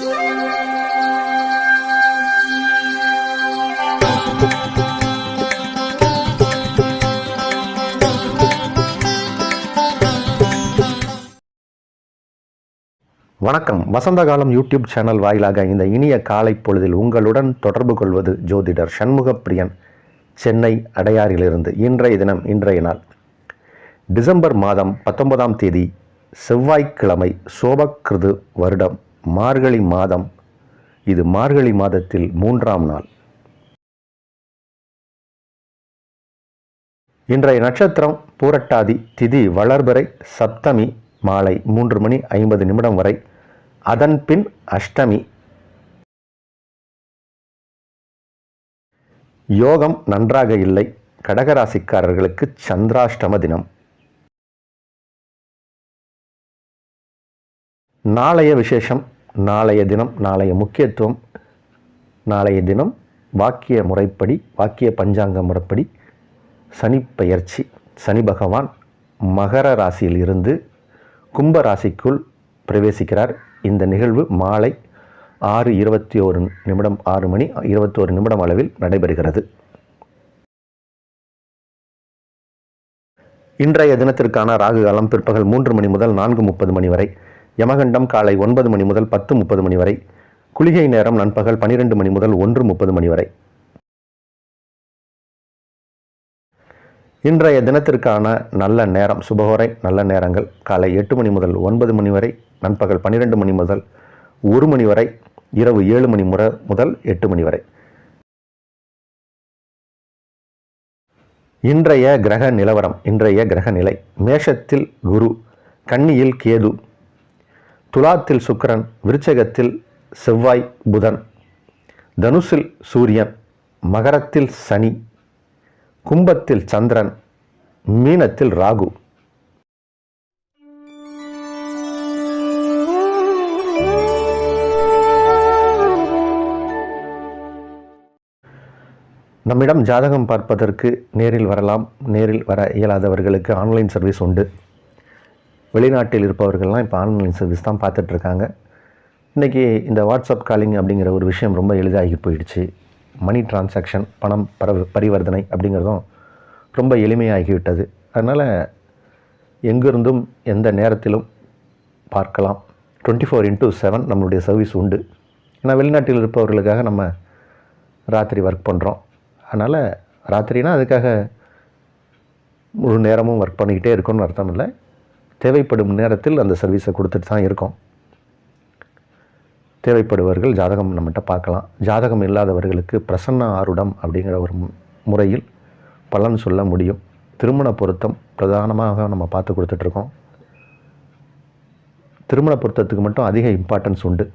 வணக்கம். வசந்தகாலம் YouTube channel வாயிலாக இந்த இனிய காலை பொழுதில் உங்களுடன் தொடர்பு கொள்வது ஜோதிடர் சண்முகப்பிரியன், சென்னை அடையாறிலிருந்து. இன்றைய நாள் டிசம்பர் மாதம் 19ஆம் தேதி செவ்வாய்க்கிழமை, சோபக்கிருது வருடம், மார்கழி மாதம். இது மார்கழி மாதத்தில் 3ஆம் நாள். இன்றைய நட்சத்திரம் பூரட்டாதி, திதி வளர்பிறை, சப்தமி மாலை 3:50 வரை, அதன் பின் அஷ்டமி. யோகம் நன்றாக இல்லை. கடகராசிக்காரர்களுக்கு சந்திராஷ்டம தினம். நாளைய விசேஷம், நாளைய தினம், நாளைய முக்கியத்துவம். நாளைய தினம் வாக்கிய முறைப்படி, வாக்கிய பஞ்சாங்க முறைப்படி சனி பெயர்ச்சி. சனி பகவான் மகர ராசியில் இருந்து கும்ப ராசிக்குள் பிரவேசிக்கிறார். இந்த நிகழ்வு மாலை 6:21 6:21 அளவில் நடைபெறுகிறது. இன்றைய தினத்திற்கான ராகு காலம் பிற்பகல் 3 மணி முதல் 4:30 வரை, யமகண்டம் காலை 9 மணி முதல் 10:30 வரை, குளிகை நேரம் நண்பகல் 12 மணி முதல் 1:30 வரை. இன்றைய தினத்திற்கான நல்ல நேரம், சுபகோரை நல்ல நேரங்கள் காலை 8 மணி முதல் 9 மணி வரை, நண்பகல் 12 மணி முதல் 1 மணி வரை, இரவு 7 மணி முதல் 8 மணி வரை. இன்றைய கிரக நிலவரம், இன்றைய கிரக நிலை: மேஷத்தில் குரு, கன்னியில் கேது, துலாத்தில் சுக்கிரன், விருச்சகத்தில் செவ்வாய் புதன், தனுசில் சூரியன், மகரத்தில் சனி, கும்பத்தில் சந்திரன், மீனத்தில் ராகு. நம்மிடம் ஜாதகம் பார்ப்பதற்கு நேரில் வரலாம். நேரில் வர இயலாதவர்களுக்கு ஆன்லைன் சர்வீஸ் உண்டு. வெளிநாட்டில் இருப்பவர்கள்லாம் இப்போ ஆன்லைன் சர்வீஸ் தான் பார்த்துட்ருக்காங்க. இன்றைக்கி இந்த வாட்ஸ்அப் காலிங் அப்படிங்கிற ஒரு விஷயம் ரொம்ப எளிதாகி போயிடுச்சு. மணி டிரான்சாக்ஷன், பணம் பரிவர்த்தனை அப்படிங்கிறதும் ரொம்ப எளிமையாகிவிட்டது. அதனால் எங்கிருந்தும் எந்த நேரத்திலும் பார்க்கலாம். 24/7 நம்மளுடைய சர்வீஸ் உண்டு. ஏன்னா வெளிநாட்டில் இருப்பவர்களுக்காக நம்ம ராத்திரி ஒர்க் பண்ணுறோம். அதனால் ராத்திரினா அதுக்காக முழு நேரமும் ஒர்க் பண்ணிக்கிட்டே இருக்கணும்னு அர்த்தம் இல்லை. தேவைப்படும் நேரத்தில் அந்த சர்வீஸை கொடுத்துட்டு தான் இருக்கோம். தேவைப்படுபவர்கள் ஜாதகம் நம்மகிட்ட பார்க்கலாம். ஜாதகம் இல்லாதவர்களுக்கு பிரசன்ன ஆருடம் அப்படிங்கிற ஒரு முறையில் பலன் சொல்ல முடியும். திருமண பொருத்தம் பிரதானமாக நம்ம பார்த்து கொடுத்துட்ருக்கோம். திருமண பொருத்தத்துக்கு மட்டும் அதிக இம்பார்ட்டன்ஸ் உண்டு.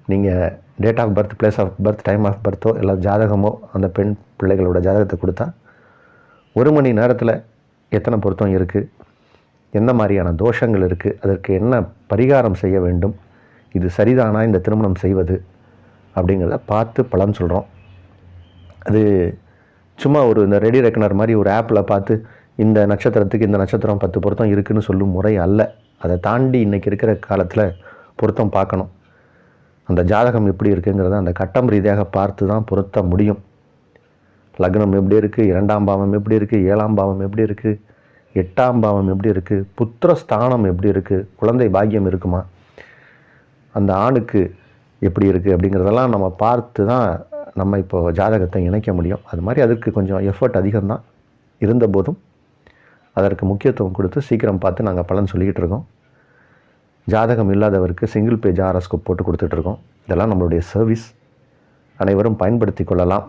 நீங்கள் date of birth, place of birth, time of பர்த்தோ இல்லை ஜாதகமோ அந்த பெண் பிள்ளைகளோட ஜாதகத்தை கொடுத்தா 1 மணி நேரத்தில் எத்தனை பொருத்தம் இருக்குது, எந்த மாதிரியான தோஷங்கள் இருக்குது, அதற்கு என்ன பரிகாரம் செய்ய வேண்டும், இது சரிதானா இந்த திருமணம் செய்வது அப்படிங்கிறத பார்த்து பலன் சொல்கிறோம். அது சும்மா இந்த ரெடி ரெக்கனர் மாதிரி ஒரு ஆப்பில் பார்த்து இந்த நட்சத்திரத்துக்கு இந்த நட்சத்திரம் 10 பொருத்தம் இருக்குதுன்னு சொல்லும் முறை அல்ல. அதை தாண்டி இன்றைக்கி இருக்கிற காலத்தில் பொருத்தம் பார்க்கணும். அந்த ஜாதகம் எப்படி இருக்குங்கிறத அந்த கட்டம் ரீதியாக பார்த்து தான் பொருத்த முடியும். லக்னம் எப்படி இருக்குது, 2ஆம் பாவம் எப்படி இருக்குது, 7ஆம் பாவம் எப்படி இருக்குது, 8ஆம் பாவம் எப்படி இருக்குது, புத்திரஸ்தானம் எப்படி இருக்குது, குழந்தை பாக்கியம் இருக்குமா, அந்த ஆணுக்கு எப்படி இருக்குது அப்படிங்கிறதெல்லாம் நம்ம பார்த்து தான் நம்ம இப்போது ஜாதகத்தை இணைக்க முடியும். அது மாதிரி அதுக்கு கொஞ்சம் எஃபர்ட் அதிகம்தான். இருந்தபோதும் அதற்கு முக்கியத்துவம் கொடுத்து சீக்கிரம் பார்த்து நாங்கள் பலன் சொல்லிக்கிட்டு இருக்கோம். ஜாதகம் இல்லாதவருக்கு சிங்கிள் பேஜ் ஆரோஸ்கோப் போட்டு கொடுத்துட்ருக்கோம். இதெல்லாம் நம்மளுடைய சர்வீஸ். அனைவரும் பயன்படுத்தி கொள்ளலாம்.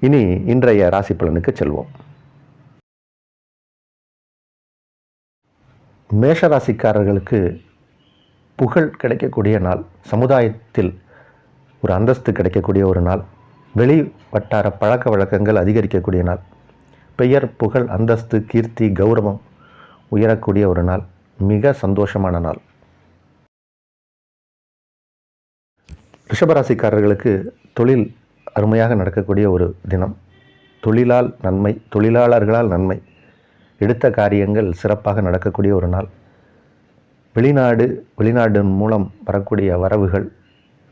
இனி இன்றைய ராசி பலனுக்கு செல்வோம். மேஷராசிக்காரர்களுக்கு புகழ் கிடைக்கக்கூடிய நாள், சமுதாயத்தில் ஒரு அந்தஸ்து கிடைக்கக்கூடிய ஒரு நாள், வெளி வட்டார பழக்க வழக்கங்கள் அதிகரிக்கக்கூடிய நாள், பெயர், புகழ், அந்தஸ்து, கீர்த்தி, கௌரவம் உயரக்கூடிய ஒரு நாள், மிக சந்தோஷமான நாள். ரிஷபராசிக்காரர்களுக்கு தொழில் அருமையாக நடக்கக்கூடிய ஒரு தினம். தொழிலால் நன்மை, தொழிலாளர்களால் நன்மை, எடுத்த காரியங்கள் சிறப்பாக நடக்கக்கூடிய ஒரு நாள். வெளிநாடு மூலம் வரக்கூடிய வரவுகள்,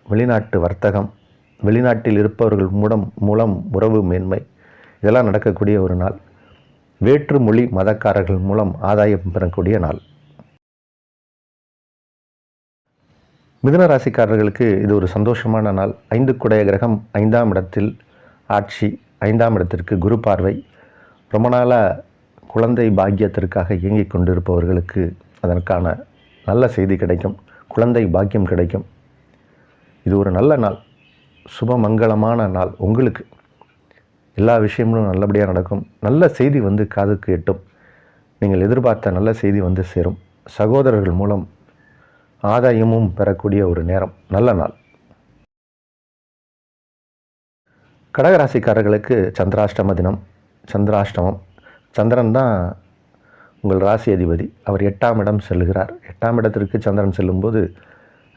வெளிநாட்டு வர்த்தகம், வெளிநாட்டில் இருப்பவர்கள் மூலம் உறவு மேன்மை, இதெல்லாம் நடக்கக்கூடிய ஒரு நாள். வேற்று மொழி மதக்காரர்கள் மூலம் ஆதாயம் பெறக்கூடிய நாள். மிதுன ராசிக்காரர்களுக்கு இது ஒரு சந்தோஷமான நாள். 5 குடைய கிரகம் 5ஆம் இடத்தில் ஆட்சி, 5ஆம் இடத்திற்கு குரு பார்வை. ரொம்ப நாளாக குழந்தை பாக்கியத்திற்காக இயங்கிக் கொண்டிருப்பவர்களுக்கு அதற்கான நல்ல செய்தி கிடைக்கும். குழந்தை பாக்கியம் கிடைக்கும். இது ஒரு நல்ல நாள், சுபமங்கலமான நாள். உங்களுக்கு எல்லா விஷயங்களும் நல்லபடியாக நடக்கும். நல்ல செய்தி வந்து காதுக்கு எட்டும். நீங்கள் எதிர்பார்த்த நல்ல செய்தி வந்து சேரும். சகோதரர்கள் மூலம் ஆதாயமும் பெறக்கூடிய ஒரு நேரம், நல்ல நாள். கடகராசிக்காரர்களுக்கு சந்திராஷ்டம தினம். சந்திராஷ்டமம், சந்திரன் தான் உங்கள் ராசி அதிபதி. அவர் 8ஆம் இடம் செல்கிறார். 8ஆம் இடத்திற்கு சந்திரன் செல்லும்போது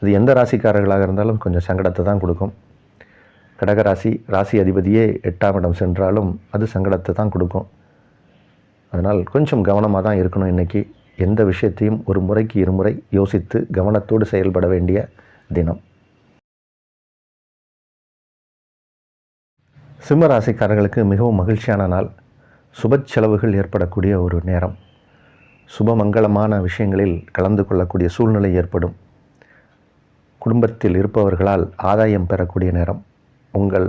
அது எந்த ராசிக்காரர்களாக இருந்தாலும் கொஞ்சம் சங்கடத்தை தான் கொடுக்கும். கடகராசி ராசி அதிபதியே 8ஆம் இடம் சென்றாலும் அது சங்கடத்தை தான் கொடுக்கும். அதனால் கொஞ்சம் கவனமாக தான் இருக்கணும். இன்றைக்கி எந்த விஷயத்தையும் ஒரு முறைக்கு இருமுறை யோசித்து கவனத்தோடு செயல்பட வேண்டிய தினம். சிம்ம ராசிக்காரர்களுக்கு மிகவும் மகிழ்ச்சியான நாள். சுப செலவுகள் ஏற்படக்கூடிய ஒரு நேரம். சுபமங்கலமான விஷயங்களில் கலந்து கொள்ளக்கூடிய சூழ்நிலை ஏற்படும். குடும்பத்தில் இருப்பவர்களால் ஆதாயம் பெறக்கூடிய நேரம். உங்கள்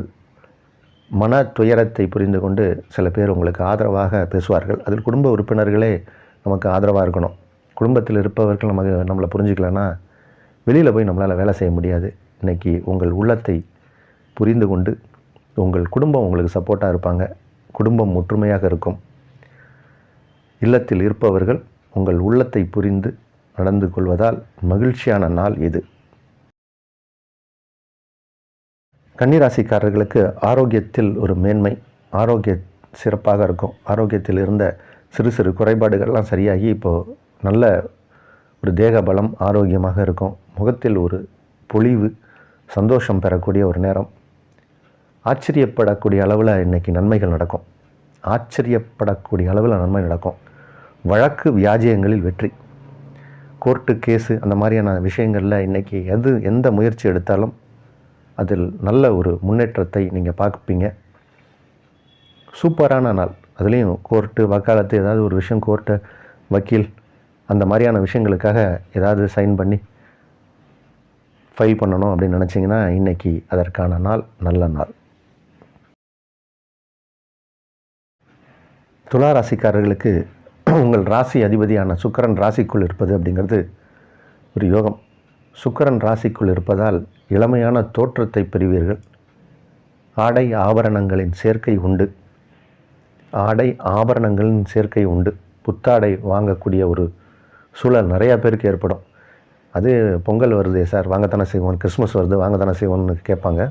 மன துயரத்தை புரிந்து கொண்டு சில பேர் உங்களுக்கு ஆதரவாக பேசுவார்கள். அதில் குடும்ப உறுப்பினர்களே நமக்கு ஆதரவாக இருக்கணும். குடும்பத்தில் இருப்பவர்கள் நம்மளை புரிஞ்சிக்கலன்னா வெளியில் போய் நம்மளால் வேலை செய்ய முடியாது. இன்றைக்கி உங்கள் உள்ளத்தை புரிந்து கொண்டு உங்கள் குடும்பம் உங்களுக்கு சப்போர்ட்டாக இருப்பாங்க. குடும்பம் ஒற்றுமையாக இருக்கும். இல்லத்தில் இருப்பவர்கள் உங்கள் உள்ளத்தை புரிந்து நடந்து கொள்வதால் மகிழ்ச்சியான நாள் இது. கன்னிராசிக்காரர்களுக்கு ஆரோக்கியத்தில் ஒரு மேன்மை. ஆரோக்கிய சிறப்பாக இருக்கும். ஆரோக்கியத்தில் இருந்த சிறு சிறு குறைபாடுகள்லாம் சரியாகி இப்போது நல்ல ஒரு தேக பலம், ஆரோக்கியமாக இருக்கும். முகத்தில் ஒரு பொலிவு, சந்தோஷம் பெறக்கூடிய ஒரு நேரம். ஆச்சரியப்படக்கூடிய அளவில் இன்றைக்கி நன்மைகள் நடக்கும். ஆச்சரியப்படக்கூடிய அளவில் நன்மை நடக்கும். வழக்கு வியாஜியங்களில் வெற்றி. கோர்ட்டு கேஸு அந்த மாதிரியான விஷயங்களில் இன்றைக்கி எந்த முயற்சி எடுத்தாலும் அதில் நல்ல ஒரு முன்னேற்றத்தை நீங்கள் பார்ப்பீங்க. சூப்பரான நாள். அதுலேயும் கோர்ட்டு, வக்காலத்து, ஏதாவது ஒரு விஷயம், கோர்ட்டு, வக்கீல் அந்த மாதிரியான விஷயங்களுக்காக ஏதாவது சைன் பண்ணி ஃபைல் பண்ணணும் அப்படின்னு நினச்சிங்கன்னா இன்றைக்கி அதற்கான நாள், நல்ல நாள். துலா ராசிக்காரர்களுக்கு உங்கள் ராசி அதிபதியான சுக்கிரன் ராசிக்குள் இருப்பது அப்படிங்கிறது ஒரு யோகம். சுக்கிரன் ராசிக்குள் இருப்பதால் இளமையான தோற்றத்தை பெறுவீர்கள். ஆடை ஆபரணங்களின் சேர்க்கை உண்டு. புத்தாடை வாங்கக்கூடிய ஒரு சூழல் நிறையா பேருக்கு ஏற்படும். அது பொங்கல் வருது சார், வாங்கத்தானே செய்வோம். கிறிஸ்மஸ் வருது, வாங்கத்தானே செய்வோம்னு கேட்பாங்க.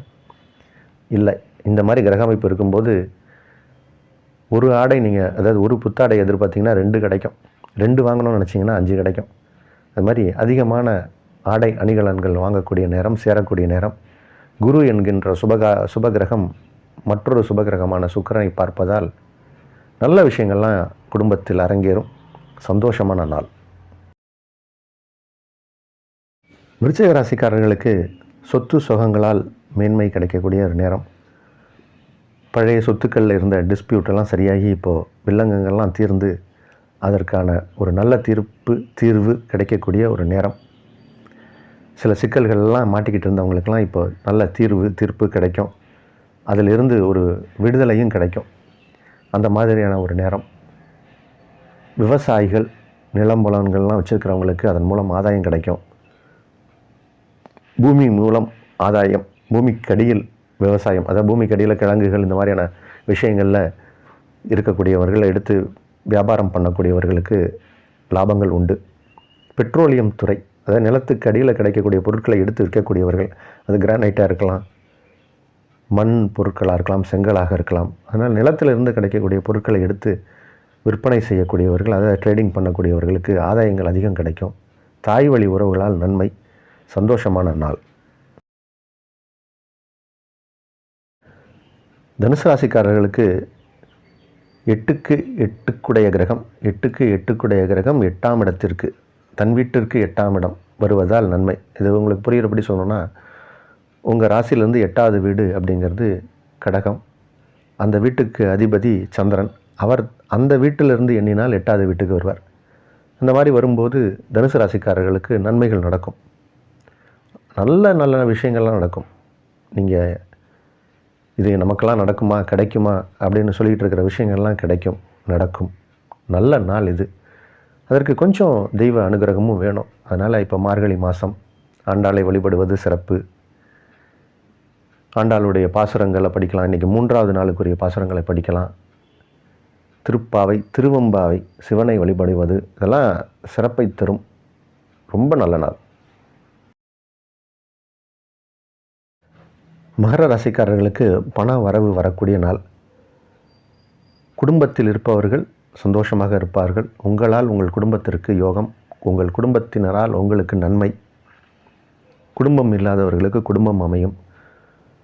இல்லை, இந்த மாதிரி கிரக அமைப்பு இருக்கும்போது ஒரு ஆடை நீங்கள், அதாவது ஒரு புத்தாடை எதிர்பார்த்திங்கன்னா 2 கிடைக்கும். 2 வாங்கணும்னு நினச்சிங்கன்னா 5 கிடைக்கும். அது மாதிரி அதிகமான ஆடை அணிகலன்கள் வாங்கக்கூடிய நேரம், சேரக்கூடிய நேரம். குரு என்கின்ற சுபகிரகம் மற்றொரு சுபகிரகமான சுக்கிரனை பார்ப்பதால் நல்ல விஷயங்கள்லாம் குடும்பத்தில் அரங்கேறும். சந்தோஷமான நாள். விருச்சிக ராசிக்காரர்களுக்கு சொத்து சுகங்களால் மேன்மை கிடைக்கக்கூடிய ஒரு நேரம். பழைய சொத்துக்களில் இருந்த டிஸ்பியூட்டெல்லாம் சரியாகி இப்போது வில்லங்கங்கள்லாம் தீர்ந்து அதற்கான ஒரு நல்ல தீர்வு கிடைக்கக்கூடிய ஒரு நேரம். சில சிக்கல்கள்லாம் மாட்டிக்கிட்டு இருந்தவங்களுக்கெல்லாம் இப்போ நல்ல தீர்ப்பு கிடைக்கும். அதிலிருந்து ஒரு விடுதலையும் கிடைக்கும். அந்த மாதிரியான ஒரு நேரம். விவசாயிகள், நிலம்புலன்கள்லாம் வச்சுருக்கிறவங்களுக்கு அதன் மூலம் ஆதாயம் கிடைக்கும். பூமி மூலம் ஆதாயம். பூமிக்கடியில் விவசாயம், அதாவது பூமிக்கடியில் கிழங்குகள், இந்த மாதிரியான விஷயங்களில் இருக்கக்கூடியவர்கள் எடுத்து வியாபாரம் பண்ணக்கூடியவர்களுக்கு லாபங்கள் உண்டு. பெட்ரோலியம் துறை, அதாவது நிலத்துக்கு அடியில் கிடைக்கக்கூடிய பொருட்களை எடுத்து விற்கக்கூடியவர்கள், அது கிரானைட்டாக இருக்கலாம், மண் பொருட்களாக இருக்கலாம், செங்கலாக இருக்கலாம். அதனால் நிலத்திலிருந்து கிடைக்கக்கூடிய பொருட்களை எடுத்து விற்பனை செய்யக்கூடியவர்கள், அதை ட்ரேடிங் பண்ணக்கூடியவர்களுக்கு ஆதாயங்கள் அதிகம் கிடைக்கும். தாய் வழி உறவுகளால் நன்மை. சந்தோஷமான நாள். தனுசு ராசிக்காரர்களுக்கு 8க்கு 8 கிரகம் 8ஆம் இடத்திற்கு தன் வீட்டிற்கு 8ஆம் இடம் வருவதால் நன்மை. இது உங்களுக்கு புரிகிறபடி சொல்லணும்னா, உங்கள் ராசியிலேருந்து 8வது வீடு அப்படிங்கிறது கடகம். அந்த வீட்டுக்கு அதிபதி சந்திரன். அவர் அந்த வீட்டிலிருந்து எண்ணினால் 8வது வீட்டுக்கு வருவார். இந்த மாதிரி வரும்போது தனுசு ராசிக்காரர்களுக்கு நன்மைகள் நடக்கும். நல்ல நல்ல விஷயங்கள்லாம் நடக்கும். நீங்கள் இது நமக்கெல்லாம் நடக்குமா, கிடைக்குமா அப்படின்னு சொல்லிகிட்டு இருக்கிற விஷயங்கள்லாம் கிடைக்கும், நடக்கும். நல்ல நாள் இது. அதற்கு கொஞ்சம் தெய்வ அனுகிரகமும் வேணும். அதனால் இப்போ மார்கழி மாதம் ஆண்டாளை வழிபடுவது சிறப்பு. ஆண்டாளுடைய பாசுரங்களை படிக்கலாம். இன்றைக்கி 3வது நாளுக்குரிய பாசுரங்களை படிக்கலாம். திருப்பாவை, திருவம்பாவை, சிவனை வழிபடுவது, இதெல்லாம் சிறப்பை தரும். ரொம்ப நல்ல நாள். மகர ராசிக்காரர்களுக்கு பண வரவு வரக்கூடிய நாள். குடும்பத்தில் இருப்பவர்கள் சந்தோஷமாக இருப்பார்கள். உங்களால் உங்கள் குடும்பத்திற்கு யோகம், உங்கள் குடும்பத்தினரால் உங்களுக்கு நன்மை. குடும்பம் இல்லாதவர்களுக்கு குடும்பம் அமையும்.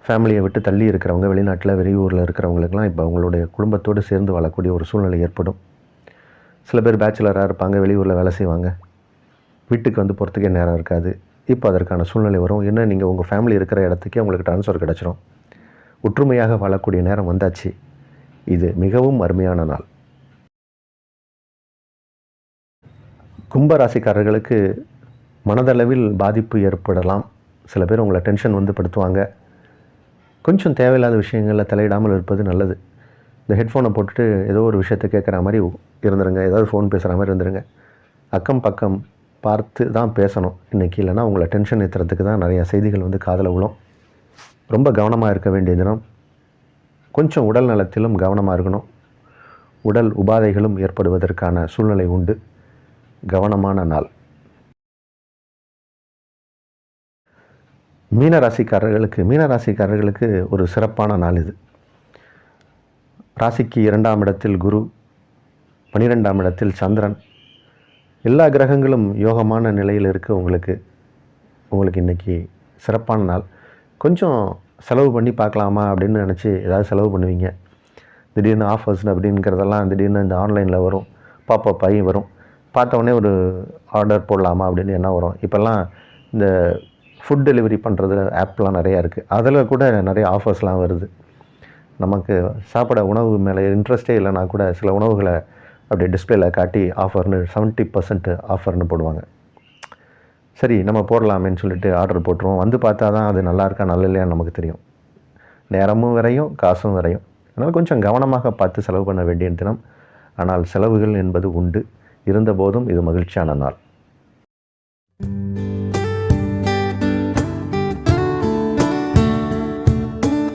ஃபேமிலியை விட்டு தள்ளி இருக்கிறவங்க, வெளிநாட்டில் வெளியூரில் இருக்கிறவங்களுக்கெல்லாம் இப்போ அவங்களுடைய குடும்பத்தோடு சேர்ந்து வாழக்கூடிய ஒரு சூழ்நிலை ஏற்படும். சில பேர் பேச்சுலராக இருப்பாங்க, வெளியூரில் வேலை செய்வாங்க, வீட்டுக்கு வந்து போகிறதுக்கே நேரம் இருக்காது. இப்போ அதற்கான சூழ்நிலை வரும். என்ன, நீங்கள் உங்கள் ஃபேமிலி இருக்கிற இடத்துக்கே உங்களுக்கு ட்ரான்ஸ்ஃபர் கிடச்சிரும். ஒற்றுமையாக வாழக்கூடிய நேரம் வந்தாச்சு. இது மிகவும் அருமையான நாள். கும்பராசிக்காரர்களுக்கு மனதளவில் பாதிப்பு ஏற்படலாம். சில பேர் உங்களை டென்ஷன் வந்து படுத்துவாங்க. கொஞ்சம் தேவையில்லாத விஷயங்களில் தலையிடாமல் இருப்பது நல்லது. இந்த ஹெட்ஃபோனை போட்டுட்டு ஏதோ ஒரு விஷயத்தை கேட்குற மாதிரி இருந்துருங்க. ஏதாவது ஃபோன் பேசுகிற மாதிரி இருந்துருங்க. அக்கம் பக்கம் பார்த்து தான் பேசணும் இன்றைக்கி. இல்லைனா உங்களை டென்ஷன் ஏற்றுறதுக்கு தான் நிறையா செய்திகள் வந்து காதில் விழும். ரொம்ப கவனமாக இருக்க வேண்டிய தினம். கொஞ்சம் உடல் நலத்திலும் கவனமாக இருக்கணும். உடல் உபாதைகளும் ஏற்படுவதற்கான சூழ்நிலை உண்டு. கவனமான நாள். மீனராசிக்காரர்களுக்கு ஒரு சிறப்பான நாள் இது. ராசிக்கு 2ஆம் இடத்தில் குரு, 12ஆம் இடத்தில் சந்திரன், எல்லா கிரகங்களும் யோகமான நிலையில் இருக்குது. உங்களுக்கு இன்றைக்கி சிறப்பான நாள். கொஞ்சம் செலவு பண்ணி பார்க்கலாமா அப்படின்னு நினச்சி ஏதாவது செலவு பண்ணுவீங்க. திடீர்னு ஆஃபர்ஸ் அப்படிங்கிறதெல்லாம் திடீர்னு இந்த ஆன்லைனில் வரும், பாப்பப் ஆகி வரும். பார்த்தோன்னே ஒரு ஆர்டர் போடலாமா அப்படின்னு என்ன வரும். இப்போல்லாம் இந்த ஃபுட் டெலிவரி பண்ணுறதுல ஆப்லாம் நிறையா இருக்குது. அதில் கூட நிறைய ஆஃபர்ஸ்லாம் வருது. நமக்கு சாப்பிட உணவு மேலே இன்ட்ரெஸ்ட்டே இல்லைனா கூட சில உணவுகளை அப்படியே டிஸ்பிளேயில் காட்டி ஆஃபர்னு 70% ஆஃபர்னு போடுவாங்க. சரி, நம்ம போடலாமேன்னு சொல்லிட்டு ஆர்டர் போட்டுருவோம். வந்து பார்த்தா தான் அது நல்லா இருக்கா நல்ல இல்லையான்னு நமக்கு தெரியும். நேரமும் விரையும், காசும் விரையும். அதனால் கொஞ்சம் கவனமாக பார்த்து செலவு பண்ண வேண்டிய தினம். ஆனால் செலவுகள் என்பது உண்டு. இருந்தபோதும் இது மகிழ்ச்சியான நாள்.